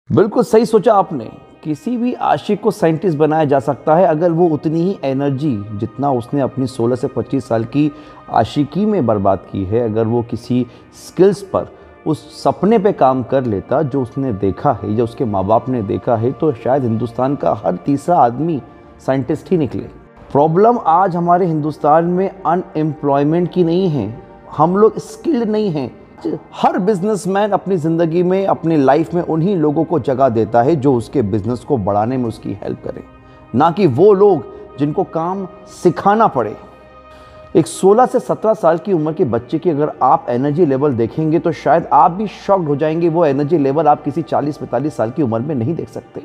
बिल्कुल सही सोचा आपने। किसी भी आशिक को साइंटिस्ट बनाया जा सकता है अगर वो उतनी ही एनर्जी जितना उसने अपनी 16 से 25 साल की आशिकी में बर्बाद की है, अगर वो किसी स्किल्स पर, उस सपने पे काम कर लेता जो उसने देखा है या उसके माँ बाप ने देखा है, तो शायद हिंदुस्तान का हर तीसरा आदमी साइंटिस्ट ही निकले। प्रॉब्लम आज हमारे हिंदुस्तान में अनएम्प्लॉयमेंट की नहीं है, हम लोग स्किल्ड नहीं हैं। हर बिजनेसमैन अपनी ज़िंदगी में, अपनी लाइफ में उन्हीं लोगों को जगह देता है जो उसके बिजनेस को बढ़ाने में उसकी हेल्प करें, ना कि वो लोग जिनको काम सिखाना पड़े। एक 16 से 17 साल की उम्र के बच्चे की अगर आप एनर्जी लेवल देखेंगे तो शायद आप भी शॉक्ड हो जाएंगे। वो एनर्जी लेवल आप किसी 40-45 साल की उम्र में नहीं देख सकते।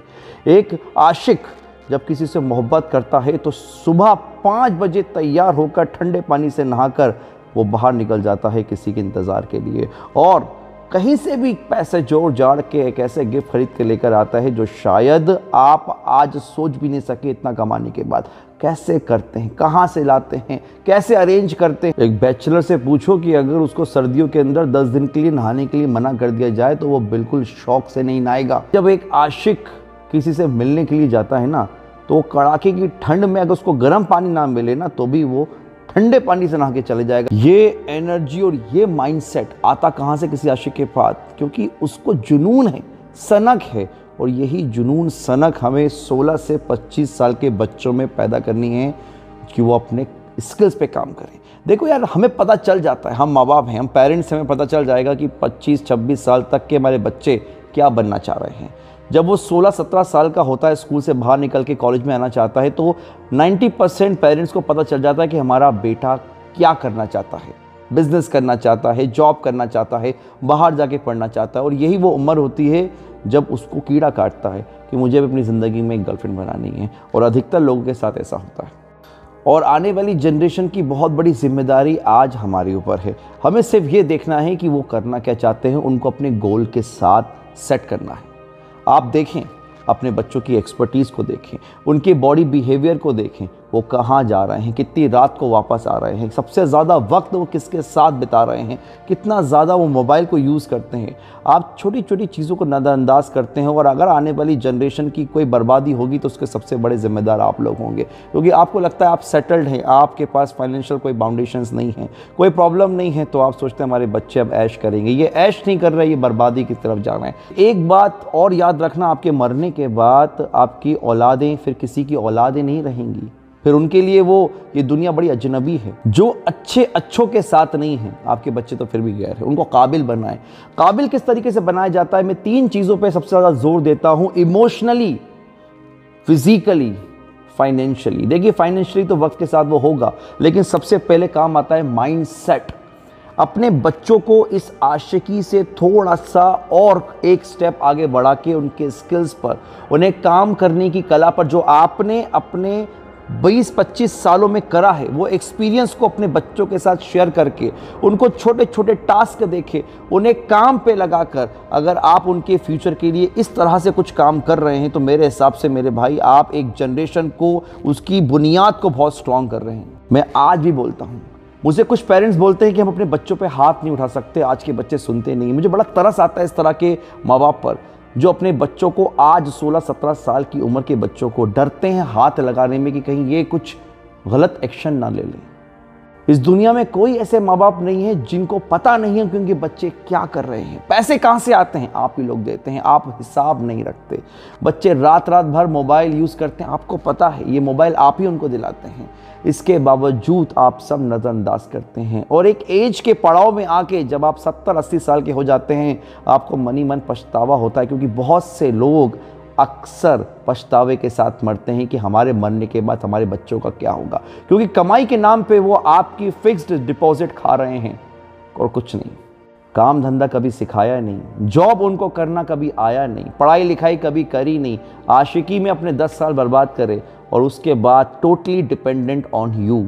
एक आशिक जब किसी से मोहब्बत करता है तो सुबह 5 बजे तैयार होकर ठंडे पानी से नहाकर वो बाहर निकल जाता है किसी के इंतज़ार के लिए, और कहीं से भी पैसे जोड़ जाड़ के एक ऐसे गिफ्ट खरीद के लेकर आता है जो शायद आप आज सोच भी नहीं सके इतना कमाने के बाद। कैसे करते हैं, कहाँ से लाते हैं, कैसे अरेंज करते हैं। एक बैचलर से पूछो कि अगर उसको सर्दियों के अंदर 10 दिन के लिए नहाने के लिए मना कर दिया जाए तो वो बिल्कुल शौक से नहीं नहाएगा। जब एक आशिक किसी से मिलने के लिए जाता है ना, तो वो कड़ाके की ठंड में अगर उसको गर्म पानी ना मिले ना तो भी वो ठंडे पानी से नहा के चले जाएगा। ये एनर्जी और ये माइंडसेट आता कहाँ से किसी आशिक के पास? क्योंकि उसको जुनून है, सनक है, और यही जुनून सनक हमें 16 से 25 साल के बच्चों में पैदा करनी है कि वो अपने स्किल्स पे काम करें। देखो यार, हमें पता चल जाता है, हम माँ बाप हैं, हम पेरेंट्स, हमें पता चल जाएगा कि 25-26 साल तक के हमारे बच्चे क्या बनना चाह रहे हैं। जब वो 16-17 साल का होता है, स्कूल से बाहर निकल के कॉलेज में आना चाहता है, तो 90% पेरेंट्स को पता चल जाता है कि हमारा बेटा क्या करना चाहता है। बिजनेस करना चाहता है, जॉब करना चाहता है, बाहर जाके पढ़ना चाहता है। और यही वो उम्र होती है जब उसको कीड़ा काटता है कि मुझे भी अपनी ज़िंदगी में एक गर्लफ्रेंड बनानी है। और अधिकतर लोगों के साथ ऐसा होता है। और आने वाली जनरेशन की बहुत बड़ी जिम्मेदारी आज हमारे ऊपर है। हमें सिर्फ ये देखना है कि वो करना क्या चाहते हैं, उनको अपने गोल के साथ सेट करना है। आप देखें, अपने बच्चों की एक्सपर्टीज़ को देखें, उनके बॉडी बिहेवियर को देखें, वो कहाँ जा रहे हैं, कितनी रात को वापस आ रहे हैं, सबसे ज़्यादा वक्त वो किसके साथ बिता रहे हैं, कितना ज़्यादा वो मोबाइल को यूज़ करते हैं। आप छोटी छोटी चीज़ों को नज़रअंदाज करते हैं, और अगर आने वाली जनरेशन की कोई बर्बादी होगी तो उसके सबसे बड़े ज़िम्मेदार आप लोग होंगे। क्योंकि आपको लगता है आप सेटल्ड हैं, आपके पास फाइनेंशियल कोई बाउंडेशंस नहीं है, कोई प्रॉब्लम नहीं है, तो आप सोचते हैं हमारे बच्चे अब ऐश करेंगे। ये ऐश नहीं कर रहे, ये बर्बादी की तरफ जा रहे हैं। एक बात और याद रखना, आपके मरने के बाद आपकी औलादें फिर किसी की औलादें नहीं रहेंगी। फिर उनके लिए ये दुनिया बड़ी अजनबी है। जो अच्छों के साथ नहीं है, आपके बच्चे तो फिर भी गैर है। उनको काबिल बनाएं। काबिल किस तरीके से बनाया जाता है? मैं 3 चीज़ों पे सबसे ज़्यादा जोर देता हूँ: इमोशनली, फिजिकली, फाइनेंशियली। देखिए, फाइनेंशियली तो वक्त के साथ वो होगा, लेकिन सबसे पहले काम आता है माइंडसेट। अपने बच्चों को इस आशिकी से थोड़ा सा और एक स्टेप आगे बढ़ा के उनके स्किल्स पर, उन्हें काम करने की कला पर, जो आपने अपने 20-25 सालों में करा है, वो एक्सपीरियंस को अपने बच्चों के साथ शेयर करके उनको छोटे छोटे टास्क देके उन्हें काम पे लगाकर, अगर आप उनके फ्यूचर के लिए इस तरह से कुछ काम कर रहे हैं तो मेरे हिसाब से मेरे भाई, आप एक जनरेशन को, उसकी बुनियाद को बहुत स्ट्रांग कर रहे हैं। मैं आज भी बोलता हूँ, मुझे कुछ पेरेंट्स बोलते हैं कि हम अपने बच्चों पे हाथ नहीं उठा सकते, आज के बच्चे सुनते नहीं। मुझे बड़ा तरस आता है इस तरह के माँ बाप पर जो अपने बच्चों को, आज 16-17 साल की उम्र के बच्चों को डरते हैं हाथ लगाने में कि कहीं ये कुछ गलत एक्शन ना ले लें। इस दुनिया में कोई ऐसे माँ बाप नहीं है जिनको पता नहीं है कि उनके बच्चे क्या कर रहे हैं। पैसे कहाँ से आते हैं? आप ही लोग देते हैं, आप हिसाब नहीं रखते। बच्चे रात रात भर मोबाइल यूज़ करते हैं, आपको पता है ये मोबाइल आप ही उनको दिलाते हैं। इसके बावजूद आप सब नज़रअंदाज करते हैं। और एक एज के पड़ाव में आके जब आप 70-80 साल के हो जाते हैं, आपको मनी मन पछतावा होता है। क्योंकि बहुत से लोग अक्सर पछतावे के साथ मरते हैं कि हमारे मरने के बाद हमारे बच्चों का क्या होगा। क्योंकि कमाई के नाम पे वो आपकी फिक्स्ड डिपॉजिट खा रहे हैं और कुछ नहीं। काम धंधा कभी सिखाया नहीं, जॉब उनको करना कभी आया नहीं, पढ़ाई लिखाई कभी करी नहीं, आशिकी में अपने 10 साल बर्बाद करे और उसके बाद टोटली डिपेंडेंट ऑन यू।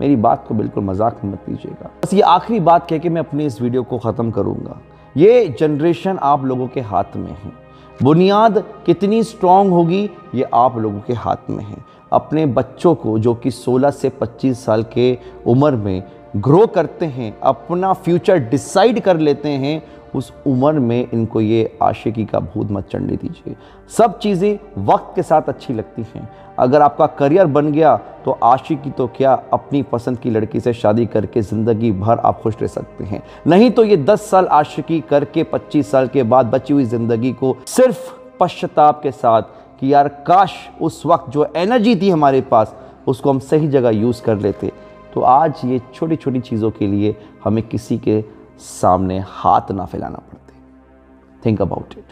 मेरी बात को बिल्कुल मजाक में मत लीजिएगा। बस ये आखिरी बात कह के मैं अपनी इस वीडियो को ख़त्म करूँगा। ये जनरेशन आप लोगों के हाथ में है। बुनियाद कितनी स्ट्रांग होगी ये आप लोगों के हाथ में है। अपने बच्चों को, जो कि 16 से 25 साल के उम्र में ग्रो करते हैं, अपना फ्यूचर डिसाइड कर लेते हैं, उस उम्र में इनको ये आशिकी का भूत मत चढ़ने दीजिए। सब चीज़ें वक्त के साथ अच्छी लगती हैं। अगर आपका करियर बन गया तो आशिकी तो क्या, अपनी पसंद की लड़की से शादी करके ज़िंदगी भर आप खुश रह सकते हैं। नहीं तो ये 10 साल आशिकी करके 25 साल के बाद बची हुई ज़िंदगी को सिर्फ पश्चाताप के साथ कि यार काश उस वक्त जो एनर्जी थी हमारे पास उसको हम सही जगह यूज़ कर लेते। तो आज ये छोटी छोटी चीज़ों के लिए हमें किसी के सामने हाथ ना फैलाना पड़ते। Think about it.